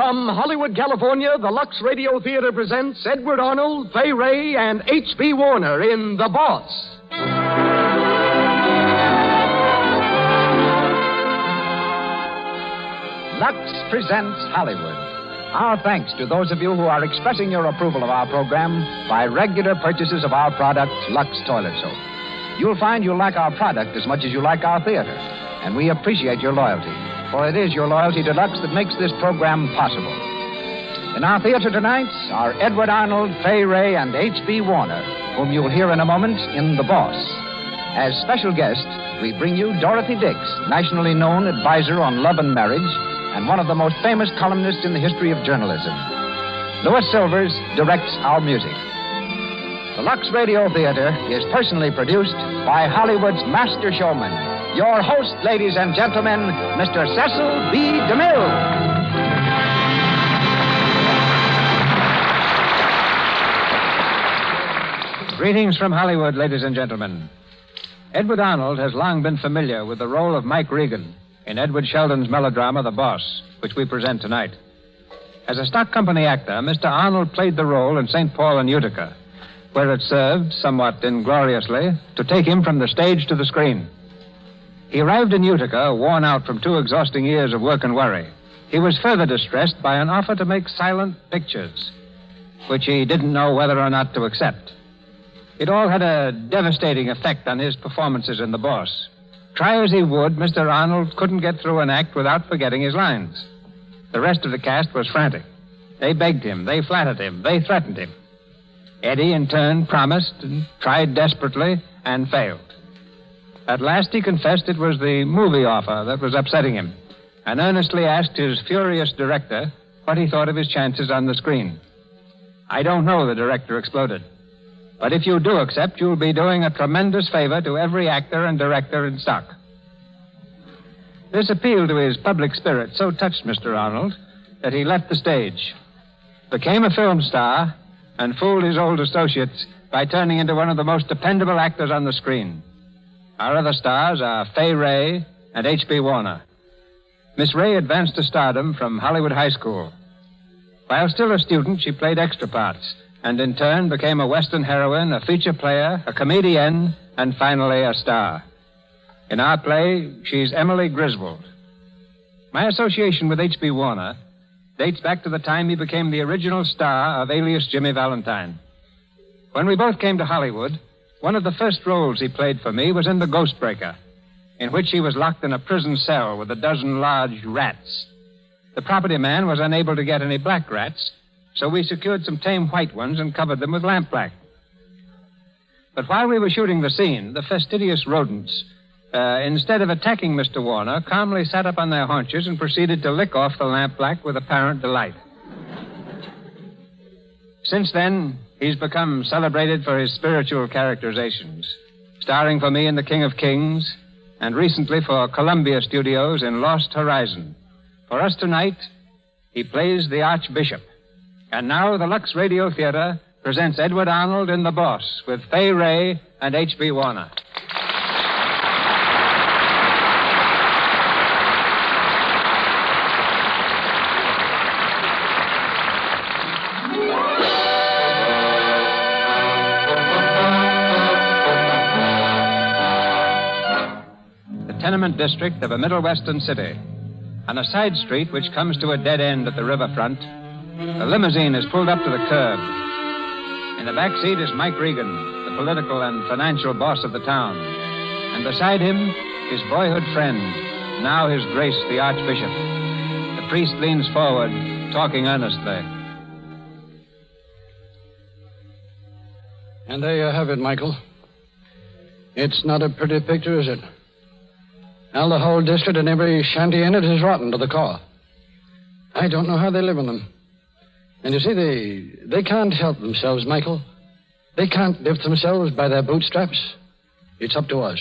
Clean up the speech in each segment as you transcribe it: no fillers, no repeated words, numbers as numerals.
From Hollywood, California, the Lux Radio Theater presents Edward Arnold, Fay Wray, and H.B. Warner in The Boss. Lux presents Hollywood. Our thanks to those of you who are expressing your approval of our program by regular purchases of our product, Lux Toilet Soap. You'll find you like our product as much as you like our theater, and we appreciate your loyalty, for it is your loyalty to Lux that makes this program possible. In our theater tonight are Edward Arnold, Fay Wray, and H.B. Warner, whom you'll hear in a moment in The Boss. As special guest, we bring you Dorothy Dix, nationally known advisor on love and marriage, and one of the most famous columnists in the history of journalism. Louis Silvers directs our music. The Lux Radio Theater is personally produced by Hollywood's master showman, your host, ladies and gentlemen, Mr. Cecil B. DeMille. Greetings from Hollywood, ladies and gentlemen. Edward Arnold has long been familiar with the role of Mike Regan in Edward Sheldon's melodrama, The Boss, which we present tonight. As a stock company actor, Mr. Arnold played the role in St. Paul and Utica, where it served, somewhat ingloriously, to take him from the stage to the screen. He arrived in Utica, worn out from 2 exhausting years of work and worry. He was further distressed by an offer to make silent pictures, which he didn't know whether or not to accept. It all had a devastating effect on his performances in The Boss. Try as he would, Mr. Arnold couldn't get through an act without forgetting his lines. The rest of the cast was frantic. They begged him, they flattered him, they threatened him. Eddie, in turn, promised and tried desperately and failed. At last he confessed it was the movie offer that was upsetting him, and earnestly asked his furious director what he thought of his chances on the screen. "I don't know," the director exploded. "But if you do accept, you'll be doing a tremendous favor to every actor and director in stock." This appeal to his public spirit so touched Mr. Arnold that he left the stage, became a film star, and fooled his old associates by turning into one of the most dependable actors on the screen. Our other stars are Fay Wray and H.B. Warner. Miss Wray advanced to stardom from Hollywood High School. While still a student, she played extra parts, and in turn became a Western heroine, a feature player, a comedienne, and finally a star. In our play, she's Emily Griswold. My association with H.B. Warner dates back to the time he became the original star of Alias Jimmy Valentine. When we both came to Hollywood, one of the first roles he played for me was in The Ghostbreaker, in which he was locked in a prison cell with 12 large rats. The property man was unable to get any black rats, so we secured some tame white ones and covered them with lampblack. But while we were shooting the scene, the fastidious rodents, instead of attacking Mr. Warner, calmly sat up on their haunches and proceeded to lick off the lampblack with apparent delight. Since then, he's become celebrated for his spiritual characterizations, starring for me in The King of Kings, and recently for Columbia Studios in Lost Horizon. For us tonight, he plays the Archbishop. And now the Lux Radio Theater presents Edward Arnold in The Boss with Fay Wray and H.B. Warner. The tenement district of a Middle Western city. On a side street which comes to a dead end at the riverfront, a limousine is pulled up to the curb. In the back seat is Mike Regan, the political and financial boss of the town. And beside him, his boyhood friend, now his Grace the Archbishop. The priest leans forward, talking earnestly. And there you have it, Michael. It's not a pretty picture, is it? Now the whole district and every shanty in it is rotten to the core. I don't know how they live in them. And you see, they can't help themselves, Michael. They can't lift themselves by their bootstraps. It's up to us.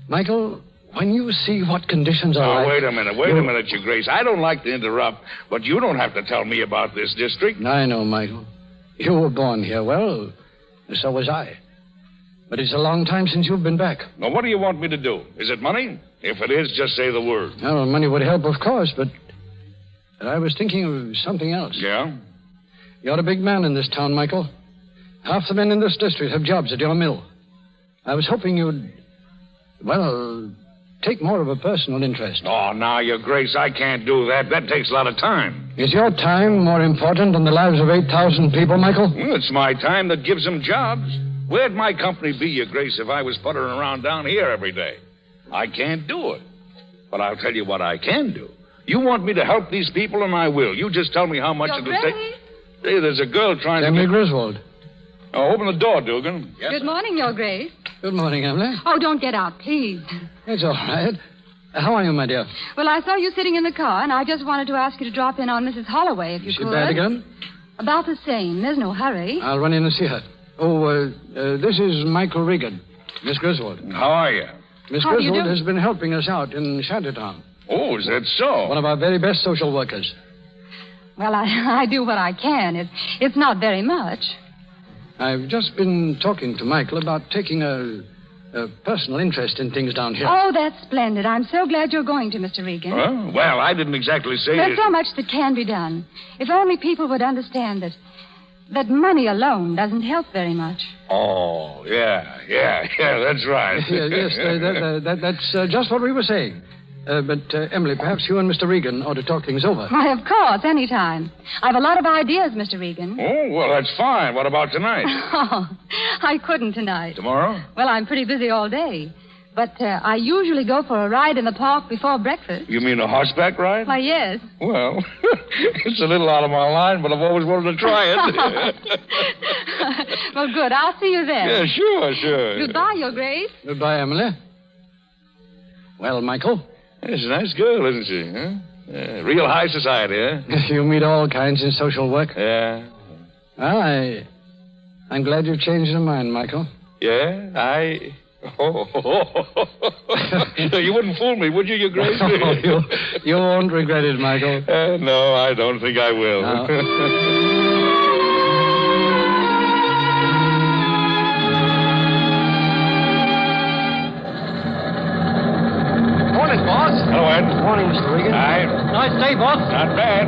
Michael, when you see what conditions are like... Wait a minute, Your Grace. I don't like to interrupt, but you don't have to tell me about this district. I know, Michael. You were born here. Well, so was I. But it's a long time since you've been back. Now, what do you want me to do? Is it money? If it is, just say the word. Well, money would help, of course, but But I was thinking of something else. Yeah? You're a big man in this town, Michael. Half the men in this district have jobs at your mill. I was hoping you'd, well, take more of a personal interest. Oh, now, Your Grace, I can't do that. That takes a lot of time. Is your time more important than the lives of 8,000 people, Michael? Well, it's my time that gives them jobs. Where'd my company be, Your Grace, if I was puttering around down here every day? I can't do it. But I'll tell you what I can do. You want me to help these people, and I will. You just tell me how much it'll take. Hey, there's a girl trying to... Emily Griswold. Oh, open the door, Dugan. Yes, Good morning, Your Grace. Good morning, Emily. Oh, don't get out, please. It's all right. How are you, my dear? Well, I saw you sitting in the car, and I just wanted to ask you to drop in on Mrs. Holloway, if you Is she could. bad again? About the same. There's no hurry. I'll run in and see her. Oh, this is Michael Regan. Miss Griswold. How are you? Miss How do you Griswold do? has been helping us out in Shantytown. Oh, is that so? One of our very best social workers. Well, I do what I can. It's not very much. I've just been talking to Michael about taking a personal interest in things down here. Oh, that's splendid. I'm so glad you're going to, Mr. Regan. Huh? Well, I didn't exactly say There's it. so much that can be done. If only people would understand that money alone doesn't help very much. Oh, yeah, that's right. Yes, that's just what we were saying. But, Emily, perhaps you and Mr. Regan ought to talk things over. Why, of course, anytime. I've a lot of ideas, Mr. Regan. Oh, well, that's fine. What about tonight? Oh, I couldn't tonight. Tomorrow? Well, I'm pretty busy all day. But I usually go for a ride in the park before breakfast. You mean a horseback ride? Why, yes. Well, it's a little out of my line, but I've always wanted to try it. Well, good. I'll see you then. Yeah, sure. Goodbye, Your Grace. Goodbye, Emily. Well, Michael? She's a nice girl, isn't she? Huh? Real high society, huh? You meet all kinds in social work. Yeah. Well, I'm glad you've changed your mind, Michael. Yeah, You wouldn't fool me, would you, Your Grace? Oh, you won't regret it, Michael. No, I don't think I will. No. Morning, boss. Hello, Ed. Morning, Mr. Regan. Nice day, boss. Not bad.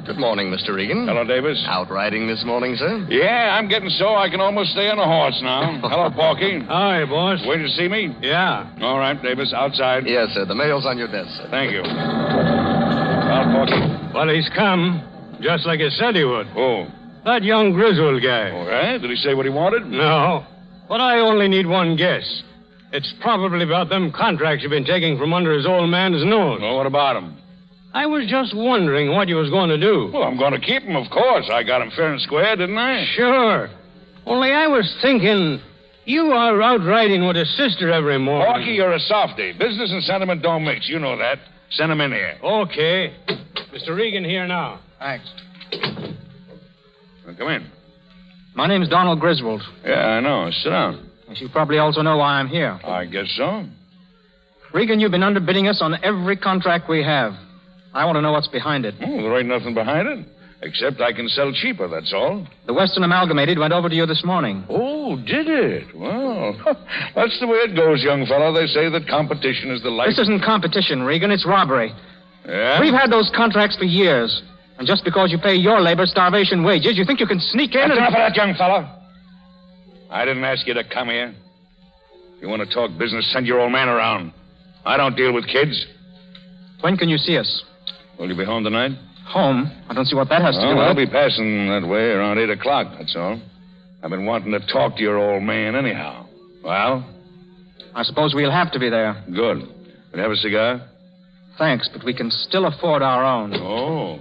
Good morning, Mr. Regan. Hello, Davis. Out riding this morning, sir? Yeah, I'm getting so I can almost stay on a horse now. Hello, Porky. Hi, boss. Waiting to see me? Yeah. All right, Davis, outside. Yes, sir. The mail's on your desk, sir. Thank you. Well, Porky. Well, he's come, just like he said he would. Oh. That young Griswold guy. All right. Did he say what he wanted? No. But I only need one guess. It's probably about them contracts you've been taking from under his old man's nose. Well, what about him? I was just wondering what you was going to do. Well, I'm going to keep him, of course. I got him fair and square, didn't I? Sure. Only I was thinking, you are out riding with his sister every morning. Porky, you're a softy. Business and sentiment don't mix. You know that. Send him in here. Okay. Mr. Regan here now. Thanks. Well, come in. My name's Donald Griswold. Yeah, I know. Sit down. You probably also know why I'm here. I guess so. Regan, you've been underbidding us on every contract we have. I want to know what's behind it. Oh, there ain't nothing behind it. Except I can sell cheaper, that's all. The Western Amalgamated went over to you this morning. Oh, did it? Well, that's the way it goes, young fellow. They say that competition is the life... This isn't competition, Regan. It's robbery. Yeah? We've had those contracts for years. And just because you pay your labor starvation wages, you think you can sneak in That's and... enough of that, young fellow. I didn't ask you to come here. If you want to talk business, send your old man around. I don't deal with kids. When can you see us? Will you be home tonight? Home? I don't see what that has to do with I'll it. be passing that way around 8 o'clock, that's all. I've been wanting to talk to your old man anyhow. Well? I suppose we'll have to be there. Good. Will you have a cigar? Thanks, but we can still afford our own. Oh.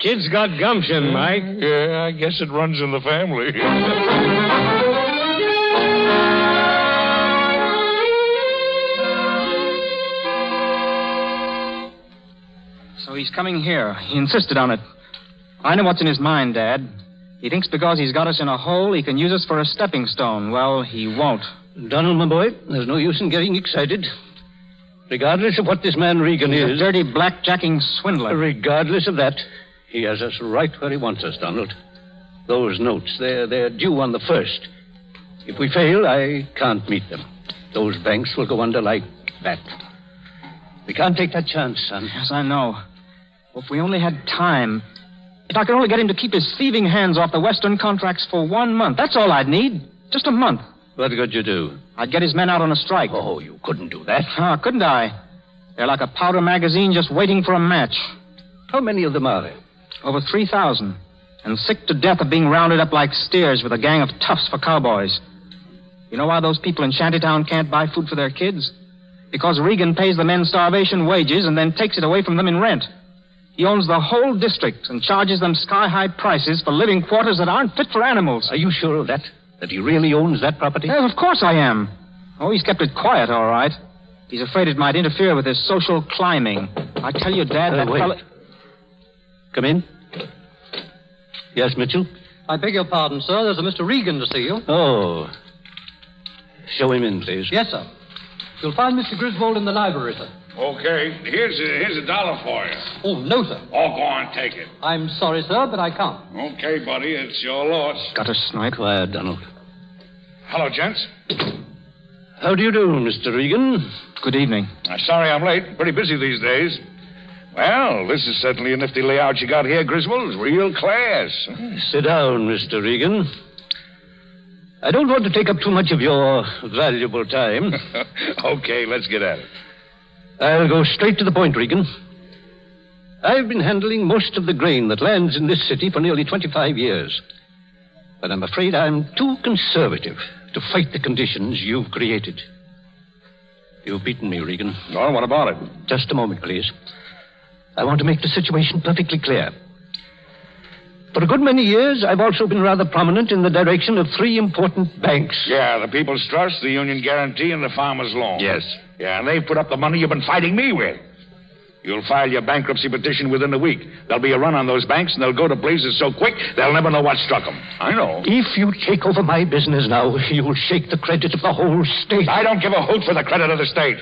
Kid's got gumption, Mike. Yeah, I guess it runs in the family. So he's coming here. He insisted on it. I know what's in his mind, Dad. He thinks because he's got us in a hole, he can use us for a stepping stone. Well, he won't. Donald, my boy, there's no use in getting excited. Regardless of what this man Regan He's is... a dirty, blackjacking swindler. Regardless of that, he has us right where he wants us, Donald. Those notes, they're due on the 1st. If we fail, I can't meet them. Those banks will go under like that. We can't take that chance, son. Yes, I know. If we only had time. If I could only get him to keep his thieving hands off the Western contracts for 1 month. That's all I'd need. Just a month. What could you do? I'd get his men out on a strike. Oh, you couldn't do that. Couldn't I? They're like a powder magazine just waiting for a match. How many of them are there? Over 3,000. And sick to death of being rounded up like steers with a gang of toughs for cowboys. You know why those people in Shantytown can't buy food for their kids? Because Regan pays the men starvation wages and then takes it away from them in rent. He owns the whole district and charges them sky-high prices for living quarters that aren't fit for animals. Are you sure of that? That he really owns that property? Yes, of course I am. Oh, he's kept it quiet, all right. He's afraid it might interfere with his social climbing. I tell you, Dad, that wait. fella... Come in. Yes, Mitchell? I beg your pardon, sir. There's a Mr. Regan to see you. Oh. Show him in, please. Yes, sir. You'll find Mr. Griswold in the library, sir. Okay, here's $1 for you. Oh, no, sir. Oh, go on, take it. I'm sorry, sir, but I can't. Okay, buddy, it's your loss. Got a snipe. Quiet, Donald. Hello, gents. How do you do, Mr. Regan? Good evening. Sorry I'm late. Pretty busy these days. Well, this is certainly a nifty layout you got here, Griswold. Real class. Sit down, Mr. Regan. I don't want to take up too much of your valuable time. Okay, let's get at it. I'll go straight to the point, Regan. I've been handling most of the grain that lands in this city for nearly 25 years. But I'm afraid I'm too conservative to fight the conditions you've created. You've beaten me, Regan. Oh, what about it? Just a moment, please. I want to make the situation perfectly clear. For a good many years, I've also been rather prominent in the direction of 3 important banks. Yeah, the People's Trust, the Union Guarantee, and the Farmers' Loan. Yes. Yeah, and they've put up the money you've been fighting me with. You'll file your bankruptcy petition within a week. There'll be a run on those banks, and they'll go to blazes so quick, they'll never know what struck them. I know. If you take over my business now, you'll shake the credit of the whole state. I don't give a hoot for the credit of the state.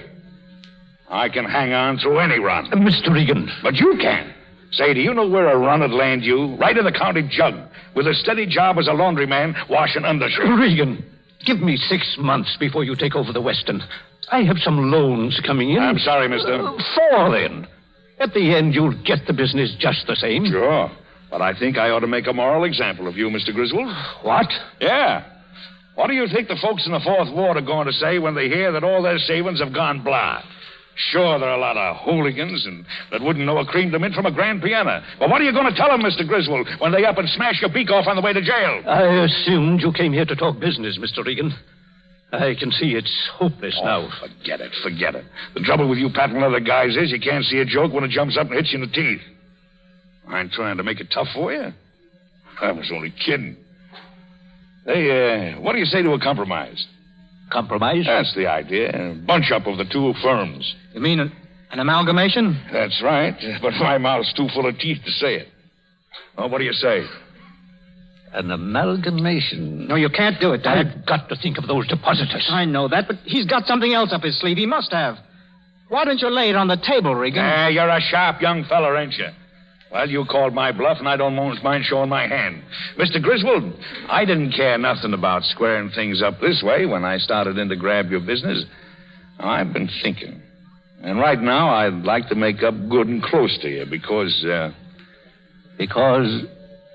I can hang on through any run. Mr. Regan. But you can. Say, do you know where a run would land you? Right in the county jug, with a steady job as a laundryman washing undershirts. Regan, give me 6 months before you take over the Western. I have some loans coming in. I'm sorry, mister. 4, then. At the end, you'll get the business just the same. Sure. But I think I ought to make a moral example of you, Mr. Griswold. What? Yeah. What do you think the folks in the Fourth Ward are going to say when they hear that all their savings have gone blah? Sure, there are a lot of hooligans and that wouldn't know a cream to mint from a grand piano. But what are you going to tell them, Mr. Griswold, when they up and smash your beak off on the way to jail? I assumed you came here to talk business, Mr. Regan. I can see it's hopeless now. Forget it. The trouble with you patent leather guys is you can't see a joke when it jumps up and hits you in the teeth. I'm trying to make it tough for you. I was only kidding. Hey, what do you say to a compromise? Compromise? That's the idea. A bunch up of the 2 firms. You mean an amalgamation? That's right. But my mouth's too full of teeth to say it. Well, what do you say? An amalgamation. No, you can't do it, Dad. I've got to think of those depositors. I know that, but he's got something else up his sleeve. He must have. Why don't you lay it on the table, Regan? You're a sharp young feller, ain't you? Well, you called my bluff, and I don't mind showing my hand. Mr. Griswold, I didn't care nothing about squaring things up this way when I started in to grab your business. I've been thinking. And right now, I'd like to make up good and close to you because... Because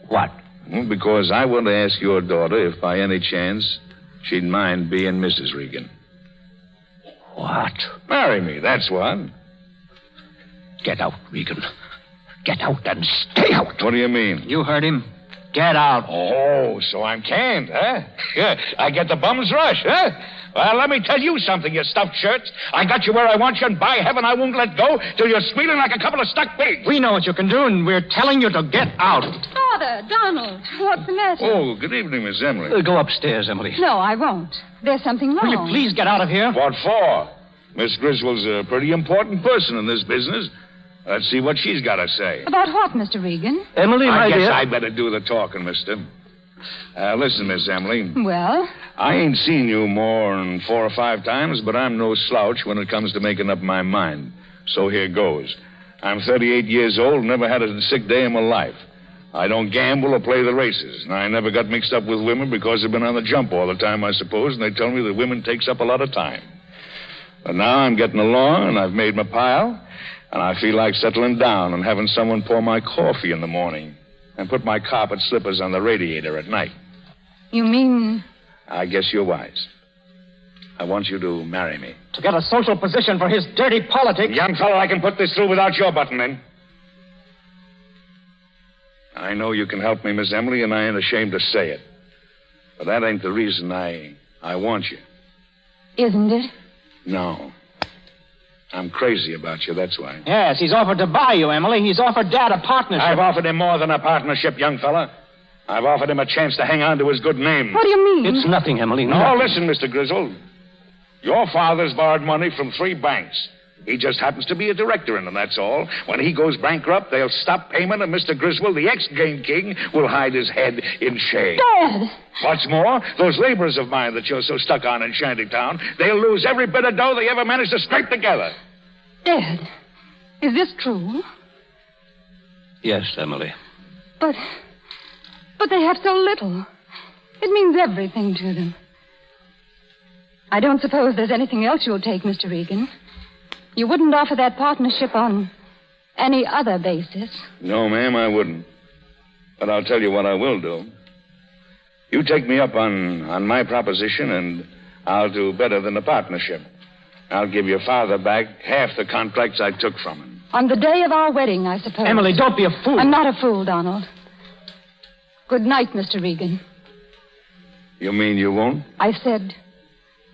what? Well, because I want to ask your daughter if by any chance she'd mind being Mrs. Regan. What? Marry me, that's what. Get out, Regan. Get out and stay out. What do you mean? You heard him. Get out. Oh, so I'm canned, huh? Yeah, I get the bum's rush, huh? Well, let me tell you something, you stuffed shirts. I got you where I want you, and by heaven, I won't let go till you're squealing like a couple of stuck pigs. We know what you can do, and we're telling you to get out. Father, Donald, what's the matter? Oh, good evening, Miss Emily. Go upstairs, Emily. No, I won't. There's something wrong. Will you please get out of here? What for? Miss Griswold's a pretty important person in this business. Let's see what she's got to say. About what, Mr. Regan? Emily, my I guess dear. I better do the talking, mister. Listen, Miss Emily. Well? I ain't seen you more than 4 or 5 times, but I'm no slouch when it comes to making up my mind. So here goes. I'm 38 years old, never had a sick day in my life. I don't gamble or play the races, and I never got mixed up with women because I've been on the jump all the time, I suppose, and they tell me that women takes up a lot of time. But now I'm getting along, and I've made my pile, and I feel like settling down and having someone pour my coffee in the morning and put my carpet slippers on the radiator at night. You mean... I guess you're wise. I want you to marry me. To get a social position for his dirty politics. Young fellow, I can put this through without your button in. I know you can help me, Miss Emily, and I ain't ashamed to say it. But that ain't the reason I want you. Isn't it? No. I'm crazy about you, that's why. Yes, he's offered to buy you, Emily. He's offered Dad a partnership. I've offered him more than a partnership, young fella. I've offered him a chance to hang on to his good name. What do you mean? It's nothing, Emily. No, nothing. listen, Mr. Griswold. Your father's borrowed money from 3 banks. He just happens to be a director in them, that's all. When he goes bankrupt, they'll stop payment, and Mr. Griswold, the ex-game king, will hide his head in shame. Dad! What's more, those laborers of mine that you're so stuck on in Shantytown, they'll lose every bit of dough they ever managed to scrape together. Dad, is this true? Yes, Emily. But they have so little. It means everything to them. I don't suppose there's anything else you'll take, Mr. Regan. You wouldn't offer that partnership on any other basis. No, ma'am, I wouldn't. But I'll tell you what I will do. You take me up on my proposition, and I'll do better than the partnership. I'll give your father back half the contracts I took from him. On the day of our wedding, I suppose. Emily, don't be a fool. I'm not a fool, Donald. Good night, Mr. Regan. You mean you won't? I said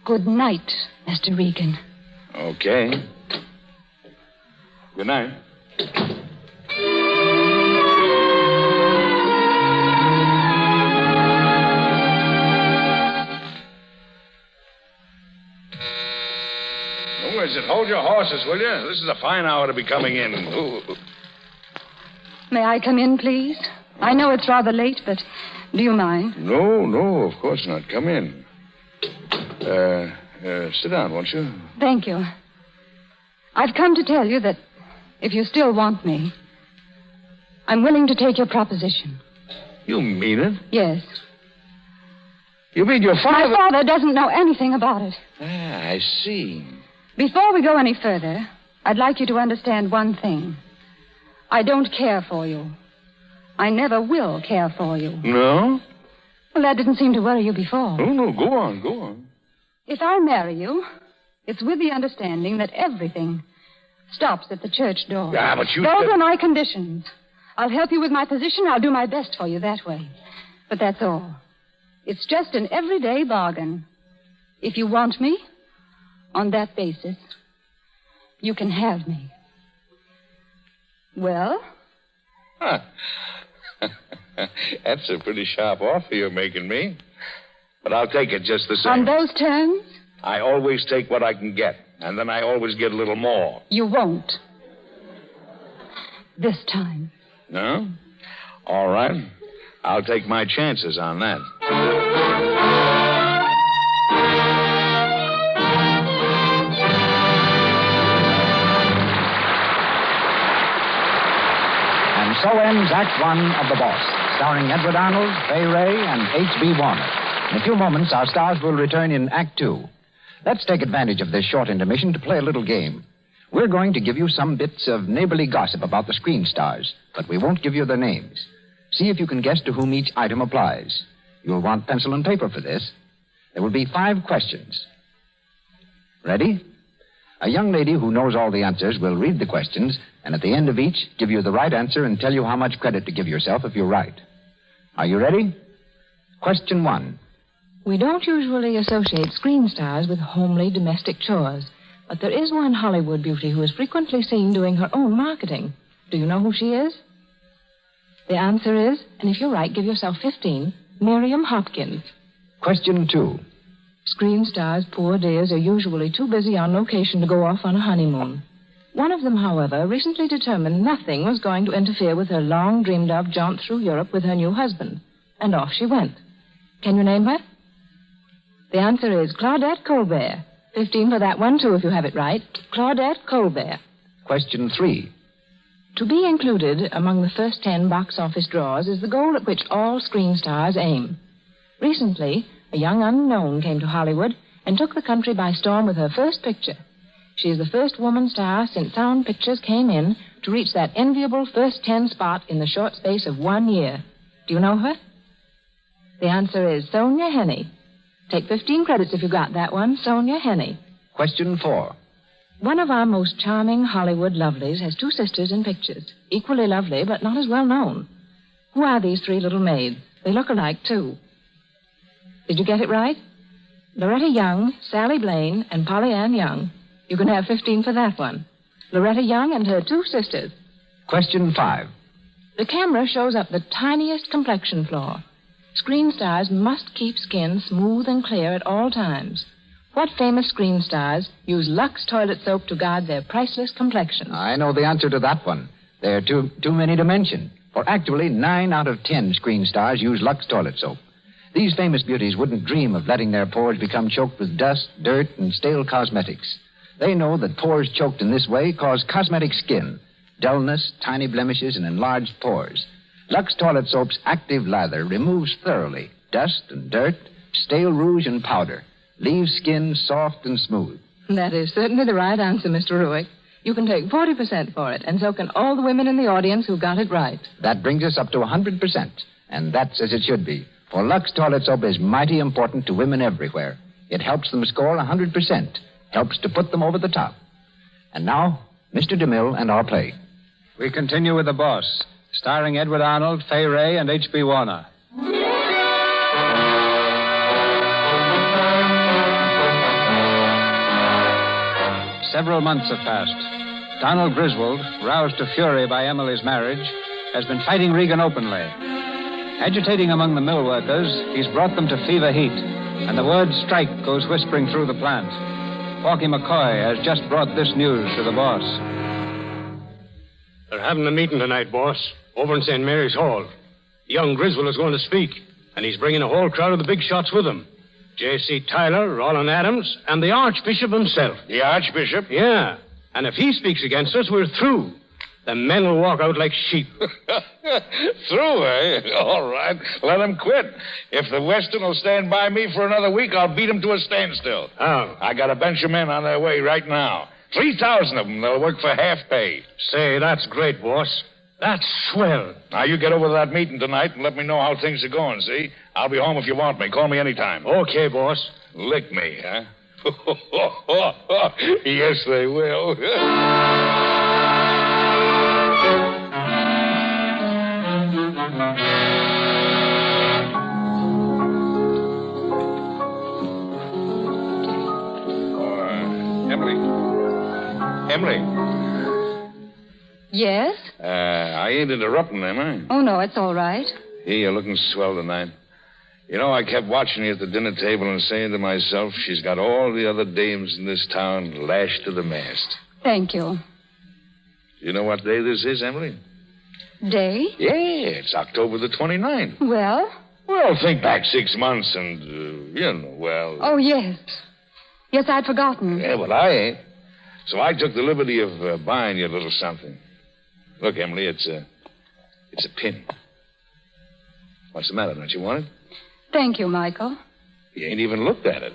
good night, Mr. Regan. Okay. Good night. Who is it? Hold your horses, will you? This is a fine hour to be coming in. Ooh. May I come in, please? I know it's rather late, but do you mind? No, of course not. Come in. Sit down, won't you? Thank you. I've come to tell you that if you still want me, I'm willing to take your proposition. You mean it? Yes. You mean your father... My father doesn't know anything about it. I see. Before we go any further, I'd like you to understand one thing. I don't care for you. I never will care for you. No? Well, that didn't seem to worry you before. Oh, no, go on. If I marry you, it's with the understanding that everything stops at the church door. Yeah, but you... Those are my conditions. I'll help you with my position. I'll do my best for you that way. But that's all. It's just an everyday bargain. If you want me, on that basis, you can have me. Well? Huh. That's a pretty sharp offer you're making me. But I'll take it just the same. On those terms? I always take what I can get, and then I always get a little more. You won't. This time. No? All right. I'll take my chances on that. And so ends Act One of The Boss, starring Edward Arnold, Fay Ray, and H.B. Warner. In a few moments, our stars will return in Act Two. Let's take advantage of this short intermission to play a little game. We're going to give you some bits of neighborly gossip about the screen stars, but we won't give you their names. See if you can guess to whom each item applies. You'll want pencil and paper for this. There will be 5 questions. Ready? A young lady who knows all the answers will read the questions, and at the end of each, give you the right answer and tell you how much credit to give yourself if you're right. Are you ready? Question 1. We don't usually associate screen stars with homely domestic chores, but there is one Hollywood beauty who is frequently seen doing her own marketing. Do you know who she is? The answer is, and if you're right, give yourself 15, Miriam Hopkins. Question 2. Screen stars, poor dears, are usually too busy on location to go off on a honeymoon. One of them, however, recently determined nothing was going to interfere with her long-dreamed-of jaunt through Europe with her new husband. And off she went. Can you name her? The answer is Claudette Colbert. 15 for that one, too, if you have it right. Claudette Colbert. Question 3. To be included among the first 10 box office draws is the goal at which all screen stars aim. Recently, a young unknown came to Hollywood and took the country by storm with her first picture. She is the first woman star since sound pictures came in to reach that enviable first 10 spot in the short space of 1 year. Do you know her? The answer is Sonia Henney. Take 15 credits if you got that one. Sonia Henney. Question 4. One of our most charming Hollywood lovelies has 2 sisters in pictures. Equally lovely, but not as well known. Who are these 3 little maids? They look alike, too. Did you get it right? Loretta Young, Sally Blaine, and Polly Ann Young. You can have 15 for that one. Loretta Young and her 2 sisters. Question 5. The camera shows up the tiniest complexion flaw. Screen stars must keep skin smooth and clear at all times. What famous screen stars use LUX toilet soap to guard their priceless complexions? I know the answer to that one. There are too many to mention. For actually, 9 out of 10 screen stars use LUX toilet soap. These famous beauties wouldn't dream of letting their pores become choked with dust, dirt, and stale cosmetics. They know that pores choked in this way cause cosmetic skin, dullness, tiny blemishes, and enlarged pores. LUX toilet soap's active lather removes thoroughly dust and dirt, stale rouge and powder, leaves skin soft and smooth. That is certainly the right answer, Mr. Ruick. You can take 40% for it, and so can all the women in the audience who got it right. That brings us up to 100%, and that's as it should be. For LUX toilet soap is mighty important to women everywhere. It helps them score 100%, helps to put them over the top. And now, Mr. DeMille and our play. We continue with The Boss, starring Edward Arnold, Fay Wray, and H.B. Warner. Several months have passed. Donald Griswold, roused to fury by Emily's marriage, has been fighting Regan openly. Agitating among the mill workers, he's brought them to fever heat, and the word strike goes whispering through the plant. Porky McCoy has just brought this news to the boss. They're having a meeting tonight, boss, over in St. Mary's Hall. Young Griswold is going to speak, and he's bringing a whole crowd of the big shots with him. J.C. Tyler, Roland Adams, and the Archbishop himself. The Archbishop? Yeah. And if he speaks against us, we're through. The men will walk out like sheep. Through, eh? All right. Let him quit. If the Western will stand by me for another week, I'll beat him to a standstill. Oh. I got a bunch of men on their way right now. 3,000 of them. They'll work for half pay. Say, that's great, boss. That's swell. Now, you get over to that meeting tonight and let me know how things are going, see? I'll be home if you want me. Call me anytime. Okay, boss. Lick me, huh? Yes, they will. Emily. Yes? I ain't interrupting, am I? Oh, no, it's all right. Yeah, you're looking swell tonight. You know, I kept watching you at the dinner table and saying to myself, she's got all the other dames in this town lashed to the mast. Thank you. You know what day this is, Emily? Day? Yeah, it's October the 29th. Well? Well, think back 6 months and, well... Oh, yes. Yes, I'd forgotten. Yeah, well, I ain't. So I took the liberty of buying you a little something. Look, Emily, it's a pin. What's the matter? Don't you want it? Thank you, Michael. You ain't even looked at it.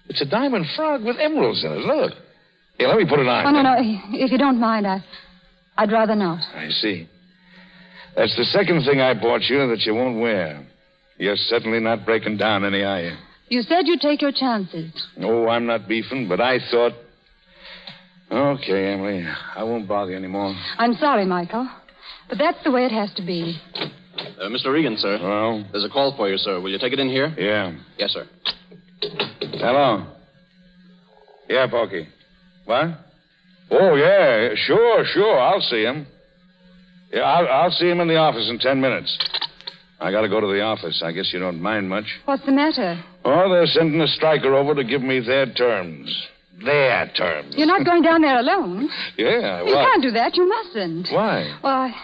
It's a diamond frog with emeralds in it. Look. Here, let me put it on. Oh, no. If you don't mind, I'd rather not. I see. That's the second thing I bought you that you won't wear. You're certainly not breaking down any, are you? You said you'd take your chances. No, I'm not beefing, but I thought... Okay, Emily. I won't bother you anymore. I'm sorry, Michael. But that's the way it has to be. Mr. Regan, sir. Well? There's a call for you, sir. Will you take it in here? Yeah. Yes, sir. Hello. Yeah, Porky. What? Oh, yeah. Sure. I'll see him. Yeah, I'll see him in the office in 10 minutes. I got to go to the office. I guess you don't mind much. What's the matter? Oh, they're sending a striker over to give me their terms. Their terms. You're not going down there alone. Yeah, You can't do that. You mustn't. Why? Well,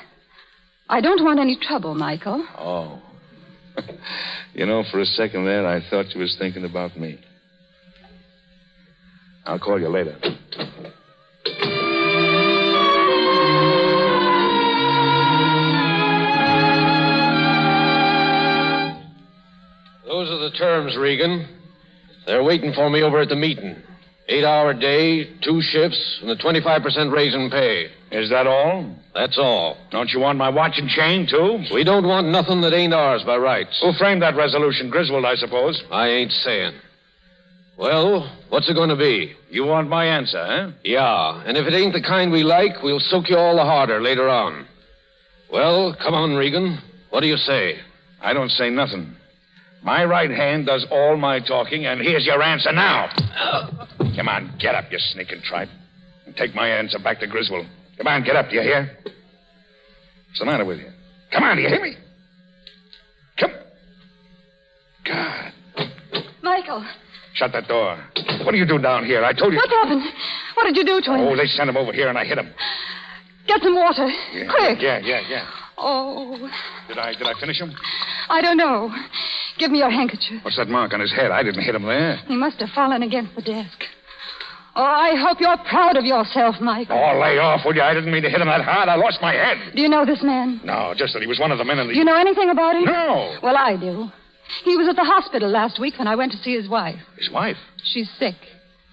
I don't want any trouble, Michael. Oh. For a second there, I thought you was thinking about me. I'll call you later. Those are the terms, Regan. They're waiting for me over at the meeting. 8-hour day, 2 shifts, and a 25% raise in pay. Is that all? That's all. Don't you want my watch and chain, too? We don't want nothing that ain't ours by rights. Who framed that resolution? Griswold, I suppose. I ain't saying. Well, what's it going to be? You want my answer, huh? Yeah, and if it ain't the kind we like, we'll soak you all the harder later on. Well, come on, Regan. What do you say? I don't say nothing. My right hand does all my talking, and here's your answer now. Come on, get up, you sneaking tripe. And take my answer back to Griswold. Come on, get up, do you hear? What's the matter with you? Come on, do you hear me? Come. God. Michael. Shut that door. What do you do down here? I told you. What happened? What did you do to him? Oh, they sent him over here, and I hit him. Get some water. Yeah, Quick. Yeah. Oh. Did I finish him? I don't know. Give me your handkerchief. What's that mark on his head? I didn't hit him there. He must have fallen against the desk. Oh, I hope you're proud of yourself, Michael. Oh, lay off, will you? I didn't mean to hit him that hard. I lost my head. Do you know this man? No, just that he was one of the men in the... Do you know anything about him? No. Well, I do. He was at the hospital last week when I went to see his wife. His wife? She's sick.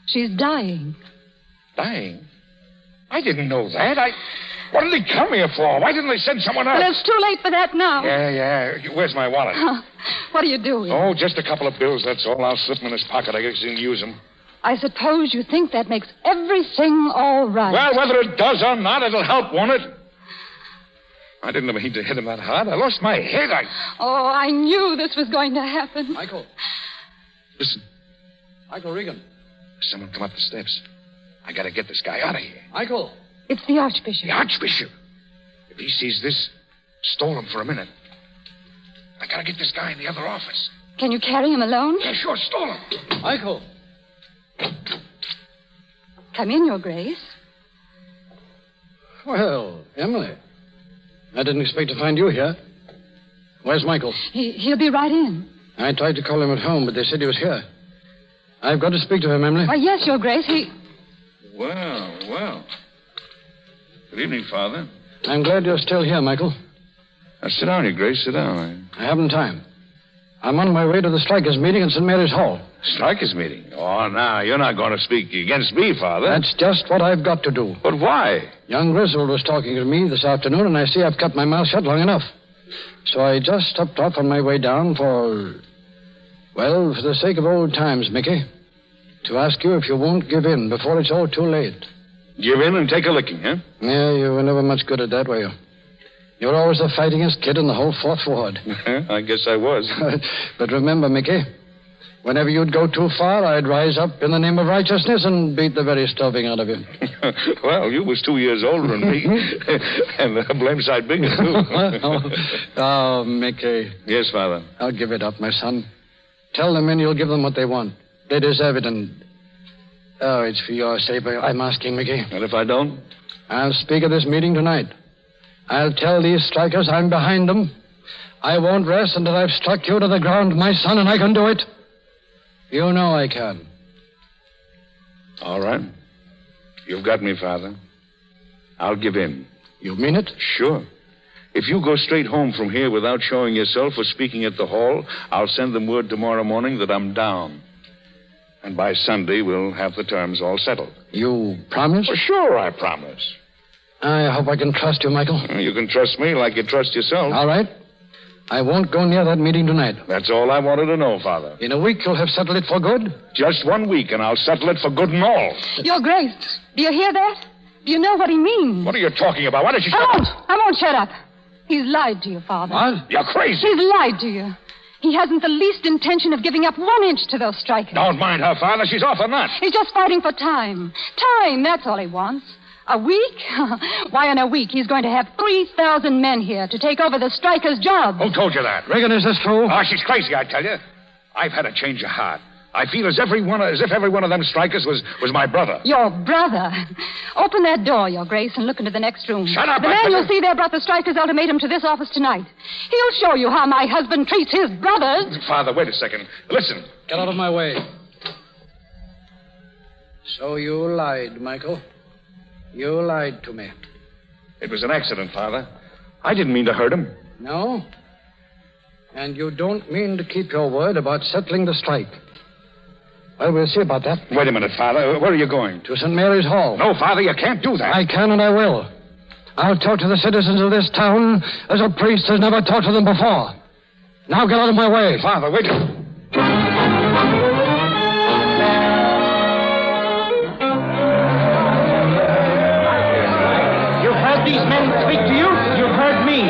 She's dying. Dying? I didn't know that. What did he come here for? Why didn't they send someone else? Well, it's too late for that now. Yeah. Where's my wallet? What are you doing? Oh, just a couple of bills, that's all. I'll slip them in his pocket. I guess he can use them. I suppose you think that makes everything all right. Well, whether it does or not, it'll help, won't it? I didn't mean to hit him that hard. I lost my head. Oh, I knew this was going to happen. Michael. Listen. Michael Regan. Someone come up the steps. I gotta get this guy out of here. Michael. It's the Archbishop. The Archbishop? If he sees this, stole him for a minute. I gotta get this guy in the other office. Can you carry him alone? Yeah, sure, stole him. Michael. Come in, Your Grace. Well, Emily. I didn't expect to find you here. Where's Michael? He'll be right in. I tried to call him at home, but they said he was here. I've got to speak to him, Emily. Why, yes, Your Grace. Well. Good evening, Father. I'm glad you're still here, Michael. Now, sit down, Your Grace. Sit down. I haven't time. I'm on my way to the strikers' meeting in St. Mary's Hall. Strikers' meeting? Oh, now, you're not going to speak against me, Father. That's just what I've got to do. But why? Young Griswold was talking to me this afternoon, and I see I've kept my mouth shut long enough. So I just stopped off on my way down for the sake of old times, Mickey, to ask you if you won't give in before it's all too late. Give in and take a licking, huh? Yeah, you were never much good at that, were you? You were always the fightingest kid in the whole 4th Ward. I guess I was. But remember, Mickey, whenever you'd go too far, I'd rise up in the name of righteousness and beat the very stuffing out of you. Well, you was 2 years older than me. And the blame side bigger, too. Oh, Mickey. Yes, Father. I'll give it up, my son. Tell the men you'll give them what they want. They deserve it, and... Oh, it's for your sake I'm asking, Mickey. And if I don't? I'll speak at this meeting tonight. I'll tell these strikers I'm behind them. I won't rest until I've struck you to the ground, my son, and I can do it. You know I can. All right. You've got me, Father. I'll give in. You mean it? Sure. If you go straight home from here without showing yourself or speaking at the hall, I'll send them word tomorrow morning that I'm down. And by Sunday, we'll have the terms all settled. You promise? Well, sure, I promise. I hope I can trust you, Michael. You can trust me like you trust yourself. All right. I won't go near that meeting tonight. That's all I wanted to know, Father. In a week, you'll have settled it for good? Just 1 week, and I'll settle it for good and all. Your Grace, do you hear that? Do you know what he means? What are you talking about? Why don't you shut up? I won't shut up. He's lied to you, Father. What? You're crazy. He's lied to you. He hasn't the least intention of giving up 1 inch to those strikers. Don't mind her, Father. She's off the nut. He's just fighting for time. Time, that's all he wants. A week? Why, in a week, he's going to have 3,000 men here to take over the strikers' jobs. Who told you that? Regan, is this true? Oh, she's crazy, I tell you. I've had a change of heart. I feel as if every one of them strikers was my brother. Your brother? Open that door, Your Grace, and look into the next room. Shut up, The man you'll see there brought the strikers' ultimatum to this office tonight. He'll show you how my husband treats his brothers. Father, wait a second. Listen. Get out of my way. So you lied, Michael. You lied to me. It was an accident, Father. I didn't mean to hurt him. No? And you don't mean to keep your word about settling the strike. Well, we'll see about that. Wait a minute, Father. Where are you going? To St. Mary's Hall. No, Father, you can't do that. I can and I will. I'll talk to the citizens of this town as a priest has never talked to them before. Now get out of my way. Father, wait. You've heard these men speak to you. You've heard me.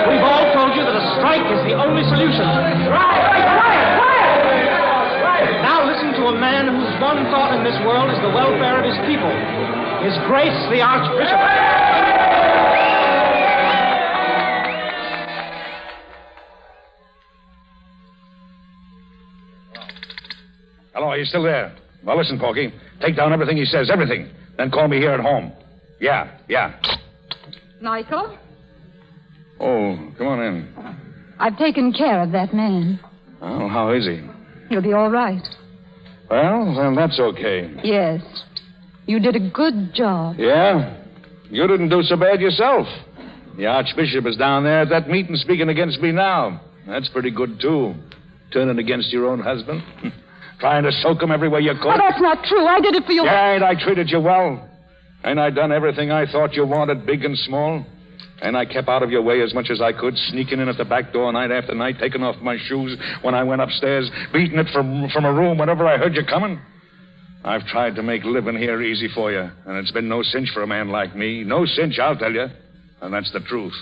We've all told you that a strike is the only solution. Quiet! Now listen to a man whose one thought in this world is the welfare of his people. His Grace the Archbishop. Hello, are you still there? Well, listen, Porky. Take down everything he says, everything. Then call me here at home. Yeah. Michael, Oh, come on in. I've taken care of that man. Oh, how is he? He'll be all right. Well, that's okay. Yes. You did a good job. Yeah? You didn't do so bad yourself. The Archbishop is down there at that meeting speaking against me now. That's pretty good, too. Turning against your own husband. Trying to soak him every way you could. Oh, that's not true. I did it for you. Yeah, and I treated you well. And I done everything I thought you wanted, big and small. And I kept out of your way as much as I could, sneaking in at the back door night after night, taking off my shoes when I went upstairs, beating it from a room whenever I heard you coming. I've tried to make living here easy for you, and it's been no cinch for a man like me. No cinch, I'll tell you. And that's the truth.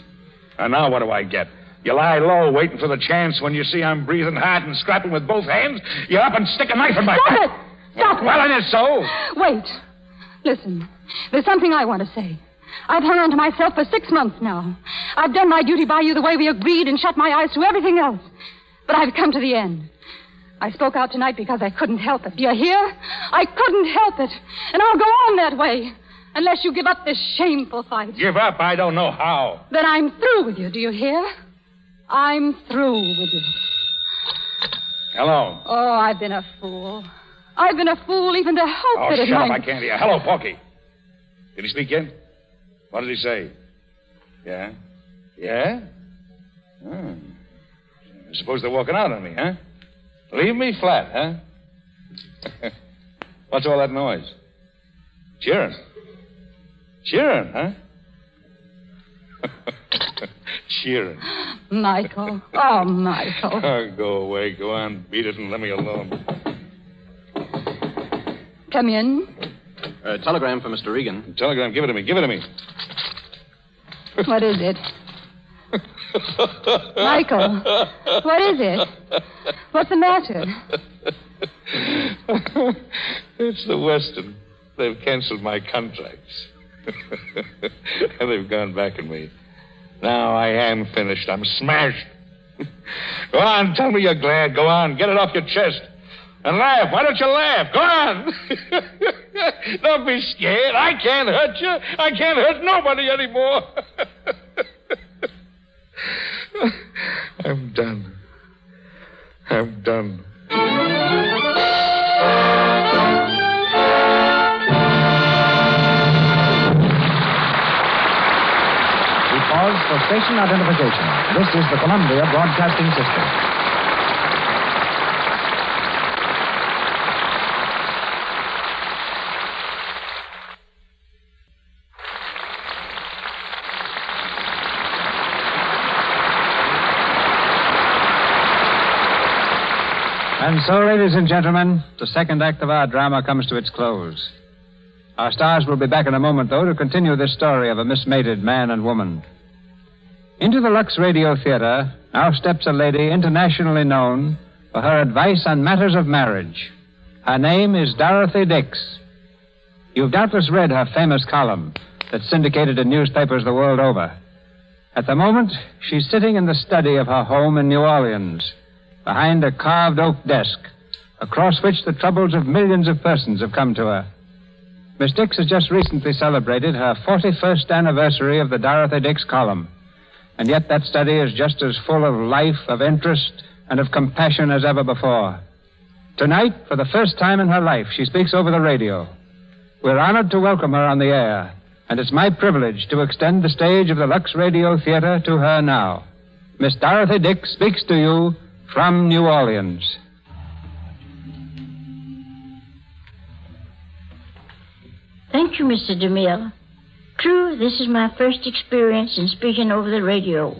And now what do I get? You lie low, waiting for the chance. When you see I'm breathing hard and scrapping with both hands, you up and stick a knife in my Stop back. it! Stop it! Well, and it's so. Wait. Listen, there's something I want to say. I've hung on to myself for 6 months now. I've done my duty by you the way we agreed and shut my eyes to everything else. But I've come to the end. I spoke out tonight because I couldn't help it. Do you hear? I couldn't help it. And I'll go on that way. Unless you give up this shameful fight. Give up? I don't know how. Then I'm through with you, do you hear? I'm through with you. Hello. Oh, I've been a fool. I've been a fool even to hope that it shut up. might... I can't hear. Hello, Porky. Did he speak yet? What did he say? Yeah? Yeah? Oh. I suppose they're walking out on me, huh? Leave me flat, huh? What's all that noise? Cheering. Cheering, huh? Cheering. Michael. Oh, Michael. Oh, go away. Go on. Beat it and let me alone. Come in. Telegram for Mr. Regan. Telegram. Give it to me. Give it to me. What is it? Michael, what is it? What's the matter? It's the Western. They've canceled my contracts. And they've gone back on me. Now I am finished. I'm smashed. Go on, tell me you're glad. Go on, get it off your chest. And laugh. Why don't you laugh? Go on. Don't be scared. I can't hurt you. I can't hurt nobody anymore. I'm done. I'm done. We pause for station identification. This is the Columbia Broadcasting System. And so, ladies and gentlemen, the second act of our drama comes to its close. Our stars will be back in a moment, though, to continue this story of a mismated man and woman. Into the Lux Radio Theater now steps a lady internationally known for her advice on matters of marriage. Her name is Dorothy Dix. You've doubtless read her famous column that's syndicated in newspapers the world over. At the moment, she's sitting in the study of her home in New Orleans, behind a carved oak desk, across which the troubles of millions of persons have come to her. Miss Dix has just recently celebrated her 41st anniversary of the Dorothy Dix column, and yet that study is just as full of life, of interest, and of compassion as ever before. Tonight, for the first time in her life, she speaks over the radio. We're honored to welcome her on the air, and it's my privilege to extend the stage of the Lux Radio Theater to her now. Miss Dorothy Dix speaks to you from New Orleans. Thank you, Mr. DeMille. True, this is my first experience in speaking over the radio,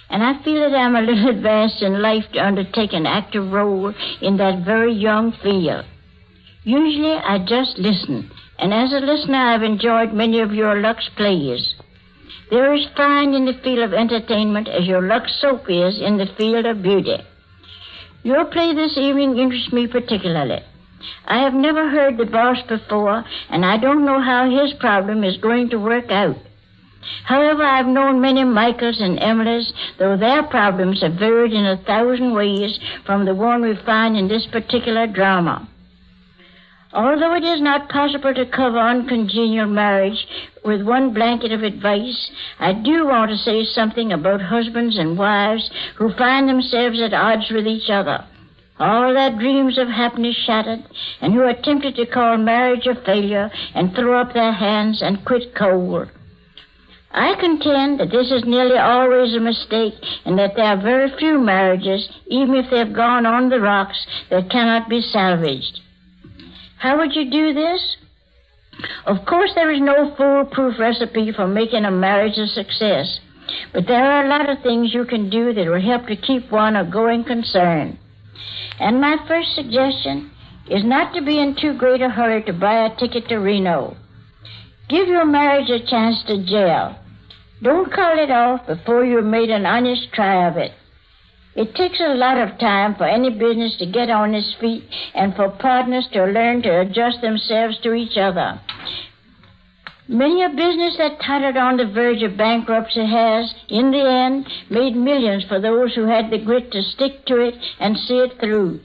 and I feel that I'm a little advanced in life to undertake an active role in that very young field. Usually, I just listen, and as a listener, I've enjoyed many of your LUX plays. They're as fine in the field of entertainment as your LUX soap is in the field of beauty. Your play this evening interests me particularly. I have never heard the boss before, and I don't know how his problem is going to work out. However, I've known many Michaels and Emilys, though their problems have varied in 1,000 ways from the one we find in this particular drama. Although it is not possible to cover uncongenial marriage with one blanket of advice, I do want to say something about husbands and wives who find themselves at odds with each other, all their dreams of happiness shattered, and who are tempted to call marriage a failure and throw up their hands and quit cold. I contend that this is nearly always a mistake, and that there are very few marriages, even if they've gone on the rocks, that cannot be salvaged. How would you do this? Of course, there is no foolproof recipe for making a marriage a success, but there are a lot of things you can do that will help to keep one a going concern. And my first suggestion is not to be in too great a hurry to buy a ticket to Reno. Give your marriage a chance to gel. Don't call it off before you've made an honest try of it. It takes a lot of time for any business to get on its feet and for partners to learn to adjust themselves to each other. Many a business that tottered on the verge of bankruptcy has, in the end, made millions for those who had the grit to stick to it and see it through.